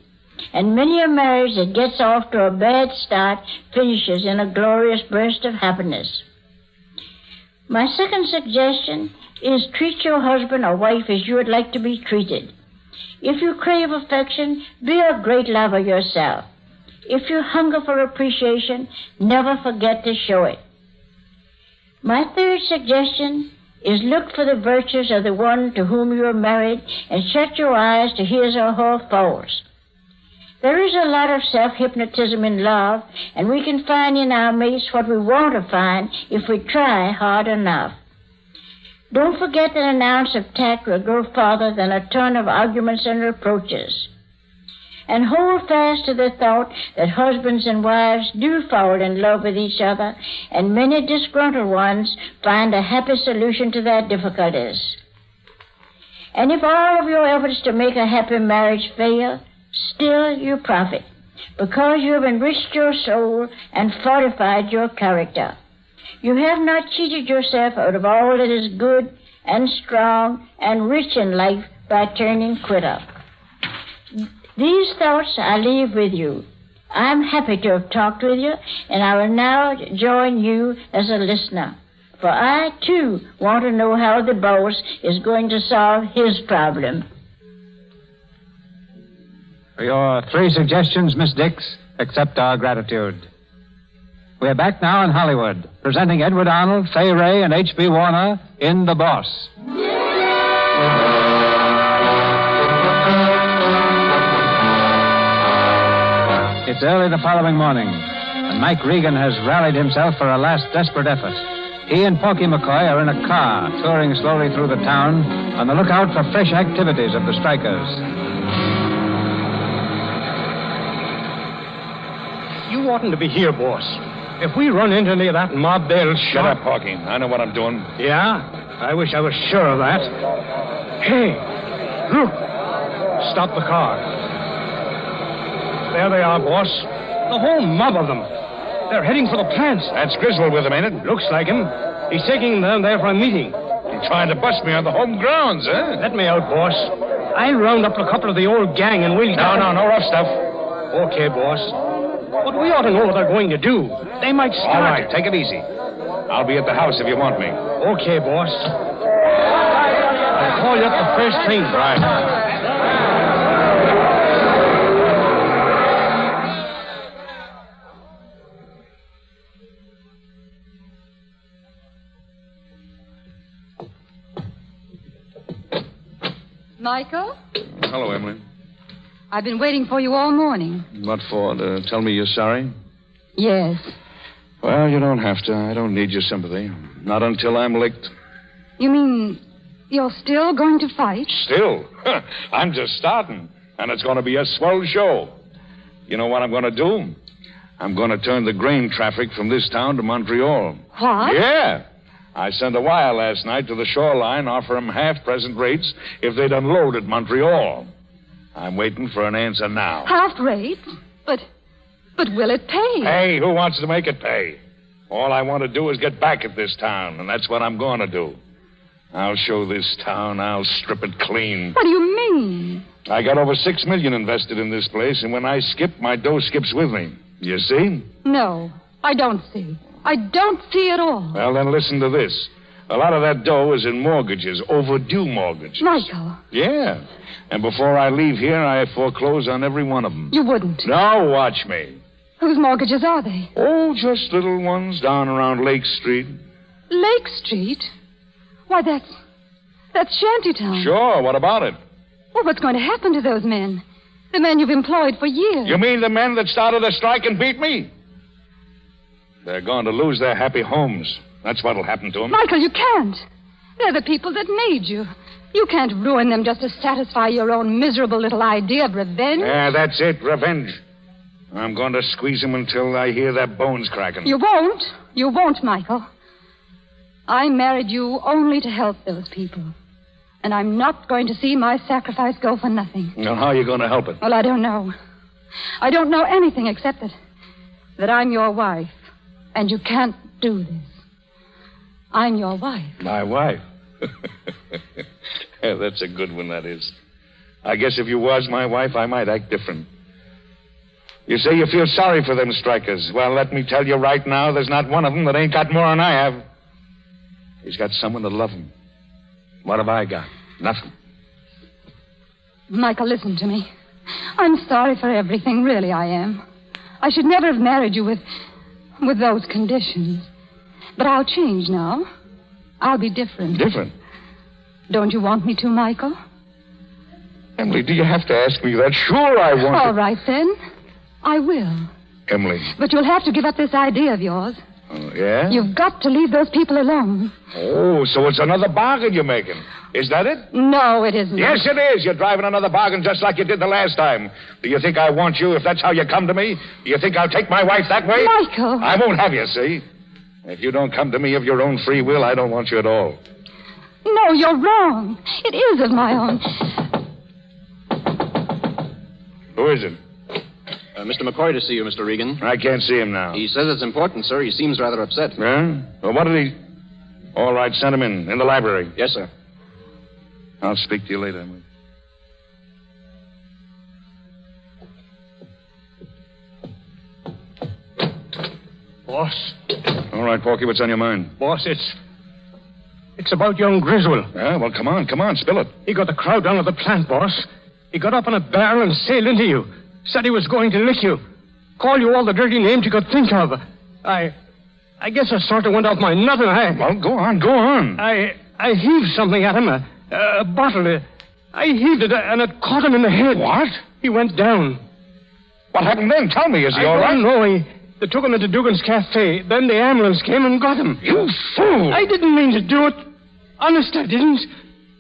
And many a marriage that gets off to a bad start finishes in a glorious burst of happiness. My second suggestion is treat your husband or wife as you would like to be treated. If you crave affection, be a great lover yourself. If you hunger for appreciation, never forget to show it. My third suggestion is look for the virtues of the one to whom you are married and shut your eyes to his or her faults. There is a lot of self-hypnotism in love, and we can find in our mates what we want to find if we try hard enough. Don't forget that an ounce of tact will go farther than a ton of arguments and reproaches. And hold fast to the thought that husbands and wives do fall in love with each other, and many disgruntled ones find a happy solution to their difficulties. And if all of your efforts to make a happy marriage fail, still you profit, because you have enriched your soul and fortified your character. You have not cheated yourself out of all that is good and strong and rich in life by turning quitter. These thoughts I leave with you. I'm happy to have talked with you, and I will now join you as a listener, for I, too, want to know how the boss is going to solve his problem. For your 3 suggestions, Miss Dix, accept our gratitude. We're back now in Hollywood, presenting Edward Arnold, Fay Wray, and H.B. Warner in The Boss. It's early the following morning, and Mike Regan has rallied himself for a last desperate effort. He and Porky McCoy are in a car, touring slowly through the town, on the lookout for fresh activities of the strikers. You oughtn't to be here, boss. If we run into any of that mob, they'll Shut up, Porky. I know what I'm doing. Yeah? I wish I was sure of that. Hey, look. Stop the car. There they are, boss. The whole mob of them. They're heading for the plants. That's Griswold with him, ain't it? Looks like him. He's taking them there for a meeting. You're trying to bust me on the home grounds, huh? Let me out, boss. I'll round up a couple of the old gang and we'll... No rough stuff. Okay, boss. But we ought to know what they're going to do. They might start... All right, take it easy. I'll be at the house if you want me. Okay, boss. I'll call you up the first thing. Right. Michael? Hello, Emily. I've been waiting for you all morning. What for? To tell me you're sorry? Yes. Well, you don't have to. I don't need your sympathy. Not until I'm licked. You mean you're still going to fight? Still? I'm just starting. And it's going to be a swell show. You know what I'm going to do? I'm going to turn the grain traffic from this town to Montreal. What? Yeah. I sent a wire last night to the shoreline offering them half present rates if they'd unload at Montreal. I'm waiting for an answer now. Half rate? But will it pay? Hey, who wants to make it pay? All I want to do is get back at this town, and that's what I'm going to do. I'll show this town. I'll strip it clean. What do you mean? I got over $6 million invested in this place, and when I skip, my dough skips with me. You see? No, I don't see. I don't see at all. Well, then listen to this. A lot of that dough is in mortgages, overdue mortgages. Michael. Yeah. And before I leave here, I foreclose on every one of them. You wouldn't. Now watch me. Whose mortgages are they? Oh, just little ones down around Lake Street. Lake Street? Why, that's Shantytown. Sure, what about it? Well, what's going to happen to those men? The men you've employed for years. You mean the men that started the strike and beat me? They're going to lose their happy homes. That's what'll happen to them. Michael, you can't. They're the people that made you. You can't ruin them just to satisfy your own miserable little idea of revenge. Yeah, that's it, revenge. I'm going to squeeze them until I hear their bones cracking. You won't. You won't, Michael. I married you only to help those people. And I'm not going to see my sacrifice go for nothing. Now, how are you going to help it? Well, I don't know. I don't know anything except that I'm your wife. And you can't do this. I'm your wife. My wife? Yeah, that's a good one, that is. I guess if you was my wife, I might act different. You say you feel sorry for them strikers. Well, let me tell you right now, there's not one of them that ain't got more than I have. He's got someone that loves him. What have I got? Nothing. Michael, listen to me. I'm sorry for everything, really I am. I should never have married you with those conditions. But I'll change now. I'll be different. Different? Don't you want me to, Michael? Emily, do you have to ask me that? Sure, I want All right, then. I will. Emily. But you'll have to give up this idea of yours. Oh, yeah? You've got to leave those people alone. Oh, so it's another bargain you're making. Is that it? No, it isn't. Yes, it is. You're driving another bargain just like you did the last time. Do you think I want you if that's how you come to me? Do you think I'll take my wife that way? Michael. I won't have you, see? If you don't come to me of your own free will, I don't want you at all. No, you're wrong. It is of my own. Who is it? Mr. McCoy to see you, Mr. Regan. I can't see him now. He says it's important, sir. He seems rather upset. Huh? Well, what did he... All right, send him in the library. Yes, sir. I'll speak to you later, Emily. Boss. All right, Porky, what's on your mind? Boss, it's about young Griswold. Yeah, well, come on, spill it. He got the crowd down at the plant, boss. He got up in a barrel and sailed into you. Said he was going to lick you. Call you all the dirty names you could think of. I guess I sort of went off my nut and Well, go on. I heaved something at him, a bottle. I heaved it, and it caught him in the head. What? He went down. What happened then? Tell me, is he all right? I don't know. They took him into Dugan's Cafe. Then the ambulance came and got him. You fool! I didn't mean to do it. Honest, I didn't.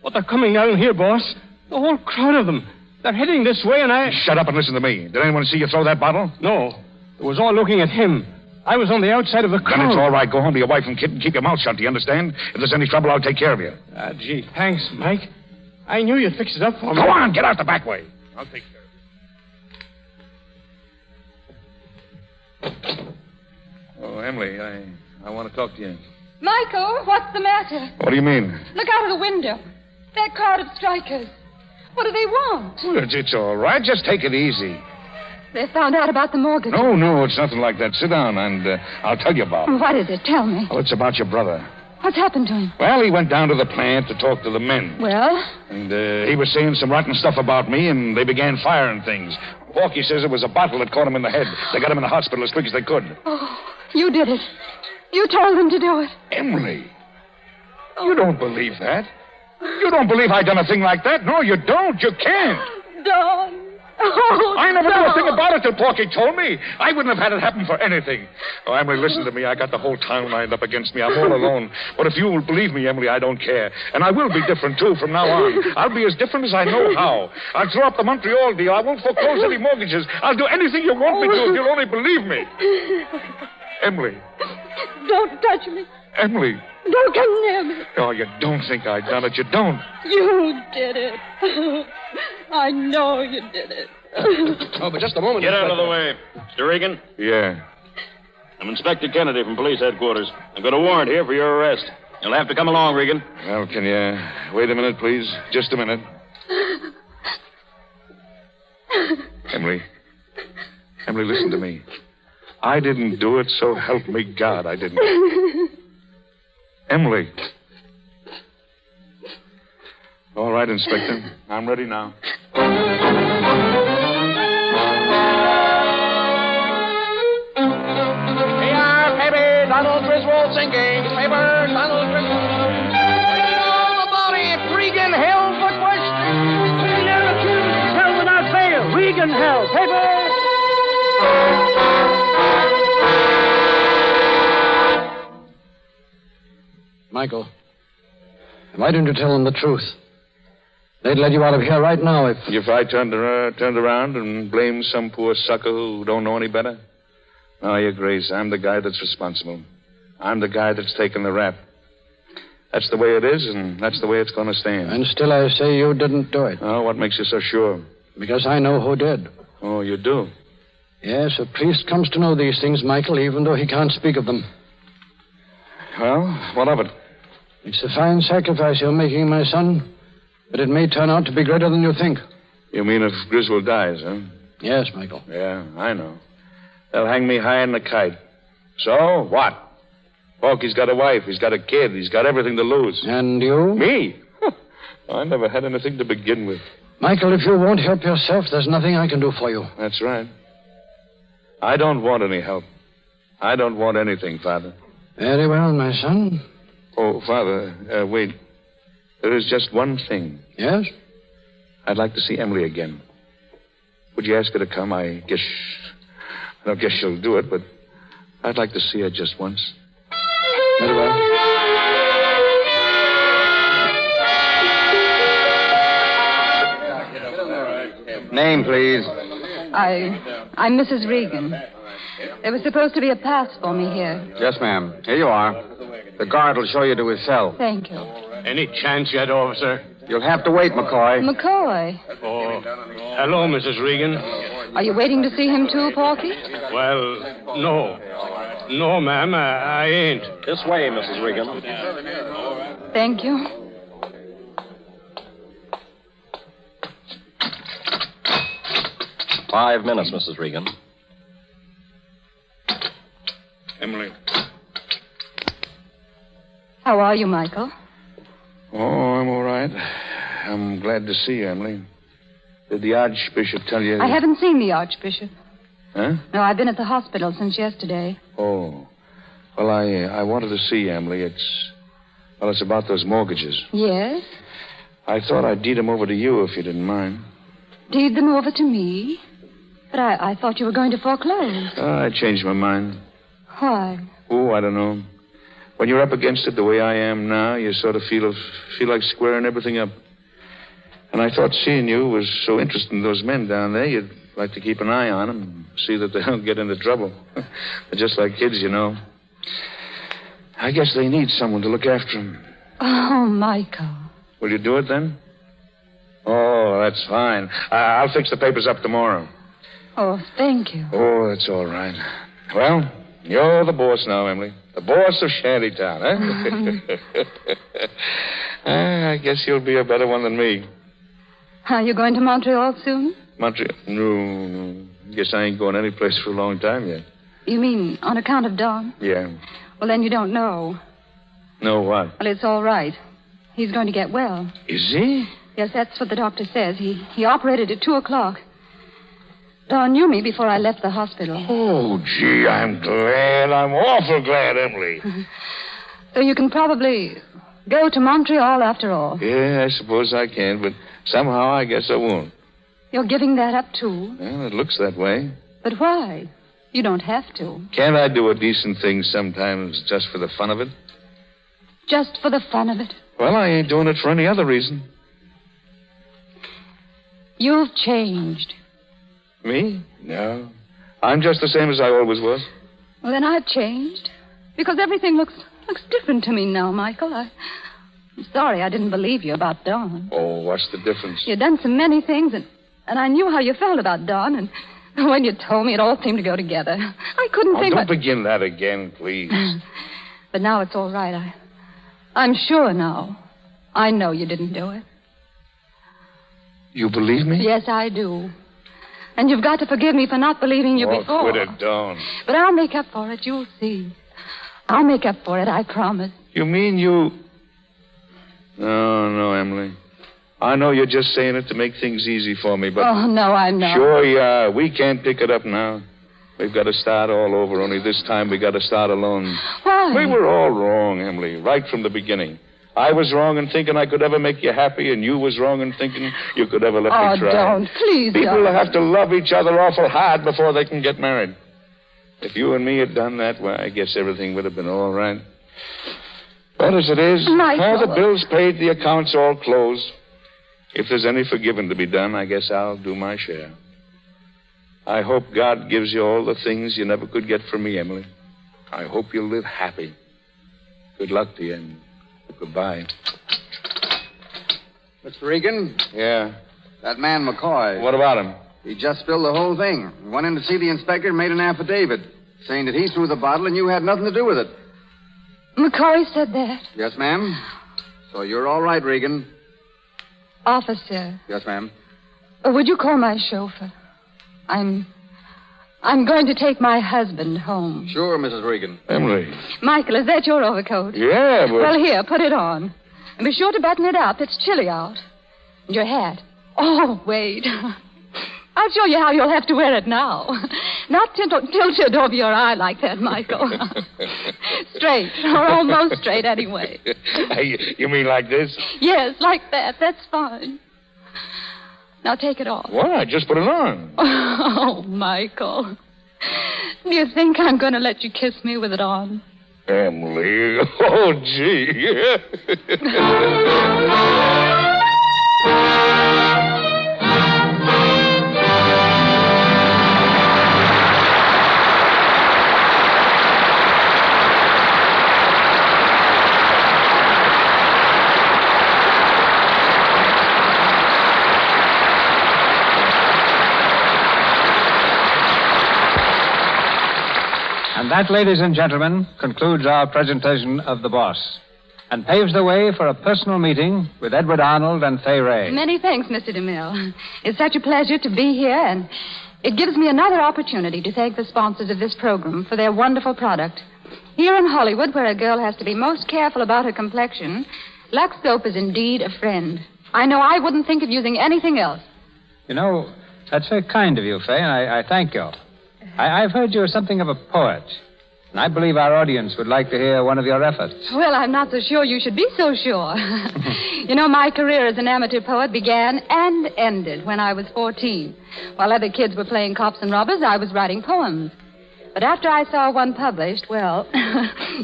But they're coming down here, boss. The whole crowd of them. They're heading this way, and I... Shut up and listen to me. Did anyone see you throw that bottle? No. It was all looking at him. I was on the outside of the crowd. Then it's all right. Go home to your wife and kid and keep your mouth shut. Do you understand? If there's any trouble, I'll take care of you. Gee, thanks, Mike. I knew you'd fix it up for me. Go on, get out the back way. I'll take care of you. Oh, Emily, I want to talk to you. Michael, what's the matter? What do you mean? Look out of the window. That crowd of strikers. What do they want? Well, it's all right. Just take it easy. They found out about the mortgage. No, it's nothing like that. Sit down, and I'll tell you about it. What is it? Tell me. Oh, it's about your brother. What's happened to him? Well, he went down to the plant to talk to the men. Well? And he was saying some rotten stuff about me, and they began firing things. Porky says it was a bottle that caught him in the head. They got him in the hospital as quick as they could. Oh, you did it. You told them to do it. Emily, you don't believe that. You don't believe I done a thing like that? No, you don't. You can't. Don. Oh, I never knew a thing about it till Porky told me. I wouldn't have had it happen for anything. Oh, Emily, listen to me. I got the whole town lined up against me. I'm all alone. But if you will believe me, Emily, I don't care. And I will be different, too, from now on. I'll be as different as I know how. I'll throw up the Montreal deal. I won't foreclose any mortgages. I'll do anything you want me to if you'll only believe me. Emily. Don't touch me. Emily. Don't come near me. Oh, you don't think I've done it. You don't. You did it. I know you did it. Oh, but just a moment. Get out of the way. Mr. Regan? Yeah. I'm Inspector Kennedy from Police Headquarters. I've got a warrant here for your arrest. You'll have to come along, Regan. Well, can you wait a minute, please? Just a minute. Emily. Emily, listen to me. I didn't do it, so help me God, I didn't. Emily. All right, Inspector. I'm ready now. Here, baby, Donald Griswold sinking. Paper, Donald Griswold. All about it. Regan held for question. Never accused. Held without bail. Regan held. Paper. Michael, why didn't you tell them the truth? They'd let you out of here right now if... If I turned around and blamed some poor sucker who don't know any better? No, Your Grace, I'm the guy that's responsible. I'm the guy that's taken the rap. That's the way it is, and that's the way it's going to stand. And still I say you didn't do it. Oh, what makes you so sure? Because I know who did. Oh, you do? Yes, a priest comes to know these things, Michael, even though he can't speak of them. Well, what of it? It's a fine sacrifice you're making, my son, but it may turn out to be greater than you think. You mean if Griswold dies, huh? Yes, Michael. Yeah, I know. They'll hang me high in the kite. So, what? Porky's got a wife, he's got a kid, he's got everything to lose. And you? Me? I never had anything to begin with. Michael, if you won't help yourself, there's nothing I can do for you. That's right. I don't want any help. I don't want anything, Father. Very well, my son. Oh, Father, wait. There is just one thing. Yes? I'd like to see Emily again. Would you ask her to come? I don't guess she'll do it, but I'd like to see her just once. Very well. Name, please. I'm Mrs. Regan. There was supposed to be a pass for me here. Yes, ma'am. Here you are. The guard will show you to his cell. Thank you. Any chance yet, officer? You'll have to wait, McCoy. McCoy. Oh, hello, Mrs. Regan. Are you waiting to see him too, Porky? Well, no. No, ma'am, I ain't. This way, Mrs. Regan. Thank you. Five minutes, Mrs. Regan. Emily. How are you, Michael? Oh, I'm all right. I'm glad to see you, Emily. Did the Archbishop tell you... I haven't seen the Archbishop. Huh? No, I've been at the hospital since yesterday. Oh. Well, I wanted to see you, Emily. It's about those mortgages. Yes? I thought I'd deed them over to you if you didn't mind. Deed them over to me? But I thought you were going to foreclose. I changed my mind. Why? Oh, I don't know. When you're up against it the way I am now, you sort of feel like squaring everything up. And I thought seeing you was so interesting to those men down there, you'd like to keep an eye on them and see that they don't get into trouble. They're just like kids, you know. I guess they need someone to look after them. Oh, Michael. Will you do it then? Oh, that's fine. I'll fix the papers up tomorrow. Oh, thank you. Oh, that's all right. Well, you're the boss now, Emily. The boss of Shantytown, huh? I guess you'll be a better one than me. Are you going to Montreal soon? Montreal? No. Guess I ain't going any place for a long time yet. You mean on account of Don? Yeah. Well, then you don't know. Know what? Well, it's all right. He's going to get well. Is he? Yes, that's what the doctor says. He operated at 2:00. Don knew me before I left the hospital. Oh, gee, I'm glad. I'm awful glad, Emily. So you can probably go to Montreal after all. Yeah, I suppose I can, but somehow I guess I won't. You're giving that up, too. Well, it looks that way. But why? You don't have to. Can't I do a decent thing sometimes just for the fun of it? Just for the fun of it? Well, I ain't doing it for any other reason. You've changed. Me? No. I'm just the same as I always was. Well, then I've changed. Because everything looks different to me now, Michael. I'm sorry I didn't believe you about Dawn. Oh, what's the difference? You'd done so many things, and I knew how you felt about Dawn, and when you told me, it all seemed to go together. I couldn't think... Don't begin that again, please. But now it's all right. I'm sure now. I know you didn't do it. You believe me? Yes, I do. And you've got to forgive me for not believing you before. Quit it, Dawn. But I'll make up for it, you'll see. I'll make up for it, I promise. You mean you... No, Emily. I know you're just saying it to make things easy for me, but... Oh, no, I'm not. Sure you are. We can't pick it up now. We've got to start all over, only this time we got to start alone. Why? We were all wrong, Emily, right from the beginning. I was wrong in thinking I could ever make you happy, and you was wrong in thinking you could ever let me try. Oh, don't. Please People don't. have to love each other awful hard before they can get married. If you and me had done that, well, I guess everything would have been all right. But as it is, all the bills paid, the accounts all closed. If there's any forgiving to be done, I guess I'll do my share. I hope God gives you all the things you never could get from me, Emily. I hope you'll live happy. Good luck to you, and goodbye. Mr. Regan? Yeah? That man, McCoy. What about him? He just spilled the whole thing. Went in to see the inspector and made an affidavit, saying that he threw the bottle and you had nothing to do with it. McCoy said that? Yes, ma'am. So you're all right, Regan. Officer. Yes, ma'am. Would you call my chauffeur? I'm going to take my husband home. Sure, Mrs. Regan. Emily. Michael, is that your overcoat? Yeah, but... Well, here, put it on. And be sure to button it up. It's chilly out. And your hat. Oh, wait. I'll show you how you'll have to wear it now. Not tilted over your eye like that, Michael. Straight, or almost straight anyway. You mean like this? Yes, like that. That's fine. Now take it off. What? I just put it on. Oh, Michael. Do you think I'm going to let you kiss me with it on? Emily. Oh, gee. And that, ladies and gentlemen, concludes our presentation of The Boss and paves the way for a personal meeting with Edward Arnold and Fay Ray. Many thanks, Mr. DeMille. It's such a pleasure to be here, and it gives me another opportunity to thank the sponsors of this program for their wonderful product. Here in Hollywood, where a girl has to be most careful about her complexion, Lux soap is indeed a friend. I know I wouldn't think of using anything else. You know, that's very kind of you, Fay, and I thank you. I've heard you're something of a poet, and I believe our audience would like to hear one of your efforts. Well, I'm not so sure you should be so sure. You know, my career as an amateur poet began and ended when I was 14. While other kids were playing cops and robbers, I was writing poems. But after I saw one published, well,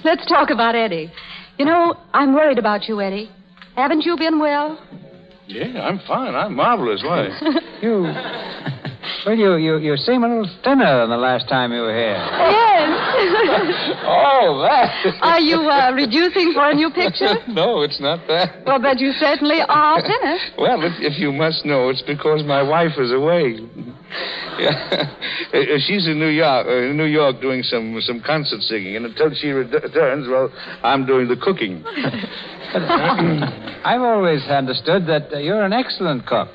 let's talk about Eddie. You know, I'm worried about you, Eddie. Haven't you been well? Yeah, I'm fine. I'm marvelous. Why? Well, you seem a little thinner than the last time you were here. Yes. Oh, that. Are you reducing for a new picture? No, it's not that. Well, but you certainly are thinner. Well, if you must know, it's because my wife is away. Yeah. She's in New York doing some concert singing, and until she returns, well, I'm doing the cooking. But I've always understood that you're an excellent cook.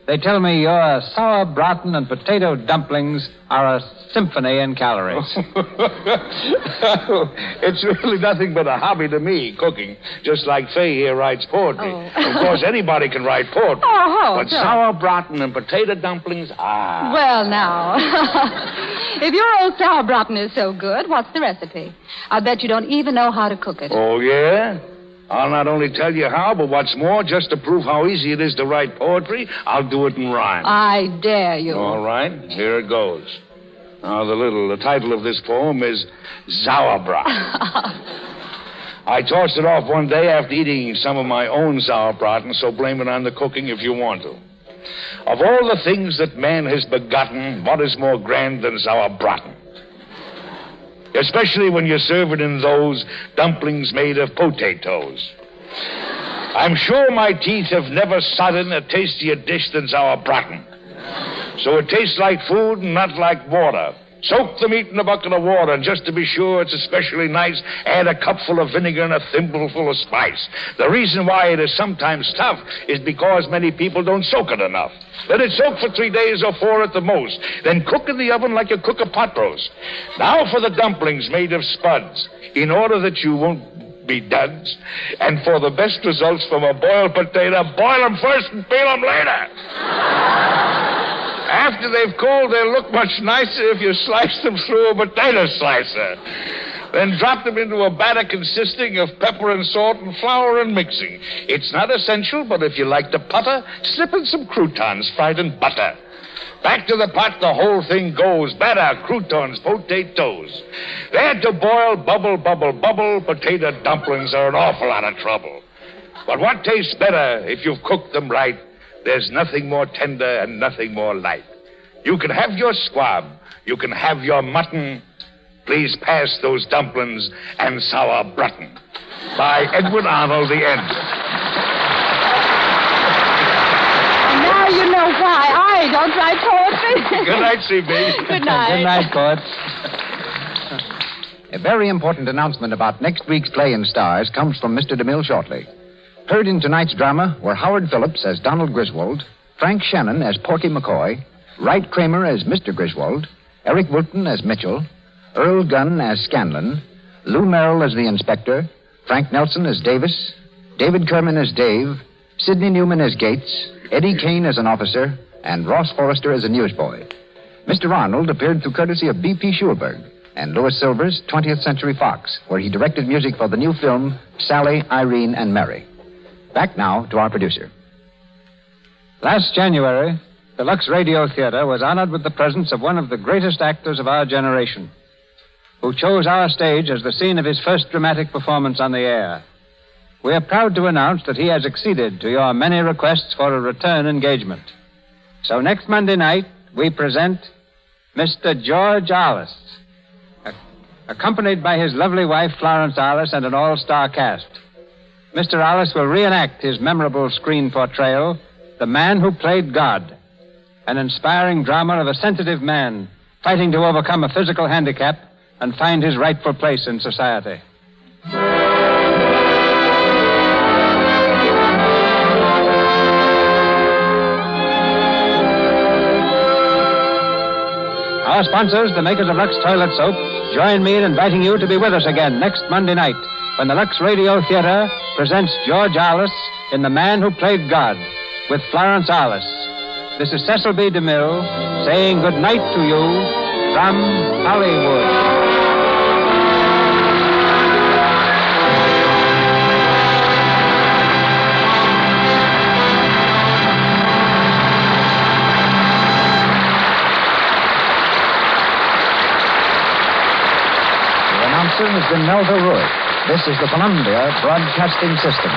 They tell me your sour braten and potato dumplings are a symphony in calories. It's really nothing but a hobby to me, cooking. Just like Fay here writes poetry. Oh. Of course, anybody can write poetry. But sure. sour braten and potato dumplings, Well, now, if your old sauerbraten is so good, what's the recipe? I bet you don't even know how to cook it. Oh, yeah? I'll not only tell you how, but what's more, just to prove how easy it is to write poetry, I'll do it in rhyme. I dare you. All right, here it goes. Now, the title of this poem is Sauerbraten. I tossed it off one day after eating some of my own sauerbraten, so blame it on the cooking if you want to. Of all the things that man has begotten, what is more grand than sauerbraten? Especially when you serve it in those dumplings made of potatoes. I'm sure my teeth have never sodden a tastier dish than sauerbraten. So it tastes like food and not like water. Soak the meat in a bucket of water, and just to be sure it's especially nice, add a cupful of vinegar and a thimbleful of spice. The reason why it is sometimes tough is because many people don't soak it enough. Let it soak for 3 days or 4 at the most. Then cook in the oven like you cook a pot roast. Now for the dumplings made of spuds. In order that you won't be duds, and for the best results from a boiled potato, boil them first and peel them later. After they've cooled, they'll look much nicer if you slice them through a potato slicer. Then drop them into a batter consisting of pepper and salt and flour and mixing. It's not essential, but if you like to putter, slip in some croutons fried in butter. Back to the pot, the whole thing goes. Batter, croutons, potatoes. There to boil, bubble, bubble, bubble. Potato dumplings are an awful lot of trouble. But what tastes better if you've cooked them right? There's nothing more tender and nothing more light. You can have your squab. You can have your mutton. Please pass those dumplings and sauerbraten. By Edward Arnold, the end. Now you know why I don't write poetry. Good night, C.B. Good night. Good night, poets. A very important announcement about next week's play in Stars comes from Mr. DeMille shortly. Heard in tonight's drama were Howard Phillips as Donald Griswold, Frank Shannon as Porky McCoy, Wright Kramer as Mr. Griswold, Eric Wilton as Mitchell, Earl Gunn as Scanlon, Lou Merrill as the Inspector, Frank Nelson as Davis, David Kerman as Dave, Sidney Newman as Gates, Eddie Kane as an officer, and Ross Forrester as a newsboy. Mr. Arnold appeared through courtesy of B.P. Schulberg and Louis Silver's 20th Century Fox, where he directed music for the new film Sally, Irene, and Mary. Back now to our producer. Last January, the Lux Radio Theater was honored with the presence of one of the greatest actors of our generation, who chose our stage as the scene of his first dramatic performance on the air. We are proud to announce that he has acceded to your many requests for a return engagement. So next Monday night, we present Mr. George Arliss, accompanied by his lovely wife, Florence Arliss, and an all-star cast. Mr. Arliss will reenact his memorable screen portrayal, The Man Who Played God, an inspiring drama of a sensitive man fighting to overcome a physical handicap and find his rightful place in society. Our sponsors, the makers of Lux Toilet Soap, join me in inviting you to be with us again next Monday night when the Lux Radio Theater presents George Arliss in The Man Who Played God with Florence Arliss. This is Cecil B. DeMille saying good night to you from Hollywood. Has been Melville Ruick. This is the Columbia Broadcasting System.